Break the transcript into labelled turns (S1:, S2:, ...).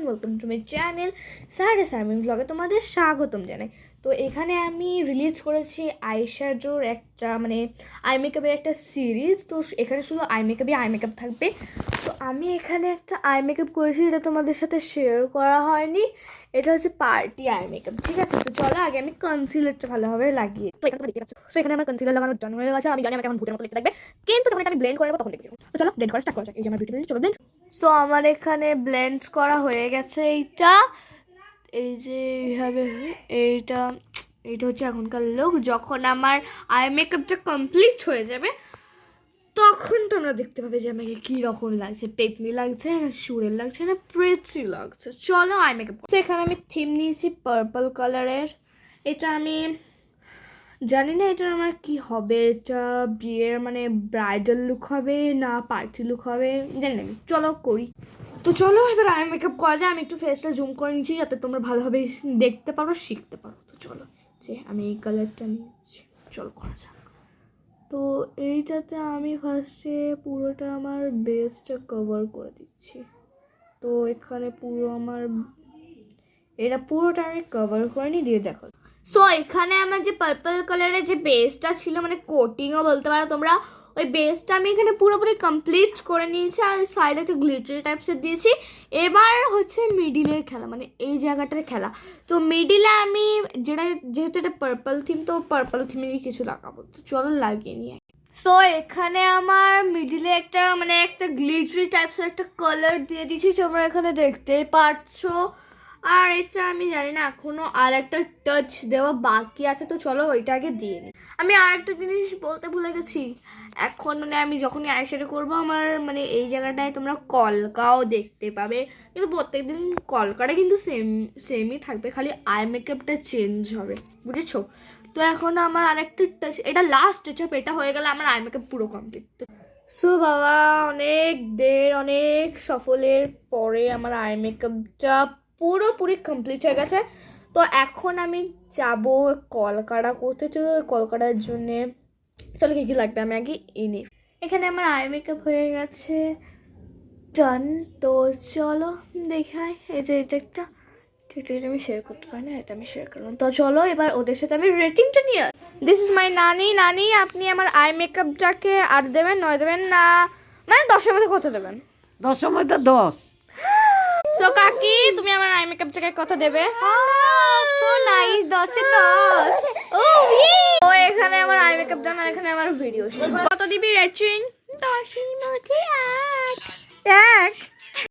S1: Welcome to my channel সারে সারমিন ব্লগে তোমাদের স্বাগতম জানাই। তো এখানে আমি রিলিজ করেছি আইশ্যাডোর একটা আই মেকআপের একটা সিরিজ। তো এখানে শুধু আই মেকআপ থাকবে। তো আমি এখানে একটা আই মেকআপ করেছি, যেটা তোমাদের সাথে শেয়ার করা হয়নি। এটা হচ্ছে পার্টি আই মেকআপ, ঠিক আছে? তো চলো আগে আমি কনসিলারটা ভালোভাবে লাগিয়ে। তো এখানে দেখতে পাচ্ছ, তো এখানে আমার কনসিলার লাগানোর জন্য হয়ে গেছে। আমি জানি আমাকে এখন ভূতের মতো দেখতে লাগবে, কিন্তু যখন আমি ব্লেন্ড করে নেবো তখন দেখবে। তো চলো ব্লেন্ড করা স্টার্ট করা যাক। এই যে আমার বিউটি ব্লেন্ড, চলো ব্লেন্ড। সো আমার এখানে ব্লেন্ড করা হয়ে গেছে। এই যে এইভাবে এইটা হচ্ছে এখনকার লুক। যখন আমার আই মেকআপটা কমপ্লিট হয়ে যাবে তখন তোমরা দেখতে পাবে যে আমাকে কী রকম লাগছে, পেতনি লাগছে না সুরের লাগছে না প্রেটি লাগছে। চলো আই মেকআপ। এখানে আমি থিম নিয়েছি পার্পল কালারের। এটা আমি জানি না এটা আমার কি হবে, এটা বিয়ের ব্রাইডাল লুক হবে না পার্টি লুক হবে জানি না। চলো করি। তো চলো এবার আই মেকআপ করা যায়। আমি একটু ফেসটা জুম করে নিচ্ছি যাতে তোমরা ভালোভাবে দেখতে পারো, শিখতে পারো। তো চলো, যে আমি এই কালারটা নিয়েছি, চলো করা যাক। তো এইটাতে আমি ফার্স্টে পুরোটা আমার বেসটা কভার করে দিচ্ছি। তো এখানে পুরোটা আমি কভার করে নিয়ে দিয়ে দেখো। সো এখানে আমার যে পার্পল কালারের যে বেসটা ছিল, কোটিংও বলতে পারো তোমরা, ওই বেসটা আমি এখানে পুরোপুরি কমপ্লিট করে নিয়েছি। আর সাইডে একটু গ্লিটার টাইপসের দিয়েছি। এবার হচ্ছে মিডিলের খেলা, এই জায়গাটার খেলা। তো মিডিলে আমি যেহেতু এটা পার্পল থিম, তো পার্পল থিমেরই কিছু লাগাবো। তো চলো লাগিয়ে নিয়ে। সো এখানে আমার মিডিলে একটা গ্লিটারি টাইপসের একটা কালার দিয়ে দিয়েছি, তোমরা এখানে দেখতেই পাচ্ছো। আর এটা আমি জানি না, এখনো আর একটা টাচ দেওয়া বাকি আছে। তো চলো ওইটা আগে দিয়ে নিই। আমি আর একটা জিনিস বলতে ভুলে গেছি। এখন আমি যখনই আইশ্যাডো করবো, আমার এই জায়গাটায় তোমরা কলকাও দেখতে পাবে, কিন্তু প্রত্যেকদিন কলকাটা কিন্তু সেমই থাকবে, খালি আই মেকআপটা চেঞ্জ হবে, বুঝেছো? তো এখন আমার আরেকটা টাচ, এটা লাস্ট টাচ, এটা হয়ে গেলে আমার আই মেকআপ পুরো কমপ্লিট। সো বাবা, অনেক সফলের পরে আমার আই মেকআপটা পুরোপুরি কমপ্লিট হয়ে গেছে। তো এখন আমি যাব কলকাটা করতে। চলো কলকাটার জন্যে চলো কী কী লাগবে আমি আগে এনে। এখানে আমার আই মেকআপ হয়ে গেছে, ডান। তো চলো দেখাই। এই যে এটা একটা এটা আমি শেয়ার করতে পারি না, এটা আমি শেয়ার করলাম। তো চলো এবার ওদের সাথে আমি রেটিংটা নিয়ে। দিস ইজ মাই নানি। আপনি আমার আই মেকআপটাকে 8 দেবেন, 9 দেবেন, না 10-এর মধ্যে কত দেবেন?
S2: 10-এর মধ্যে 10।
S1: সো কাকি, তুমি আমার আই মেকআপটাকে কত দেবে? So nice, 10-এ 10। ও এখানে আমার আই মেকআপ ডান, আর এখানে আমার ভিডিও। কত দিবি রেটিং? 10-এর মধ্যে 8।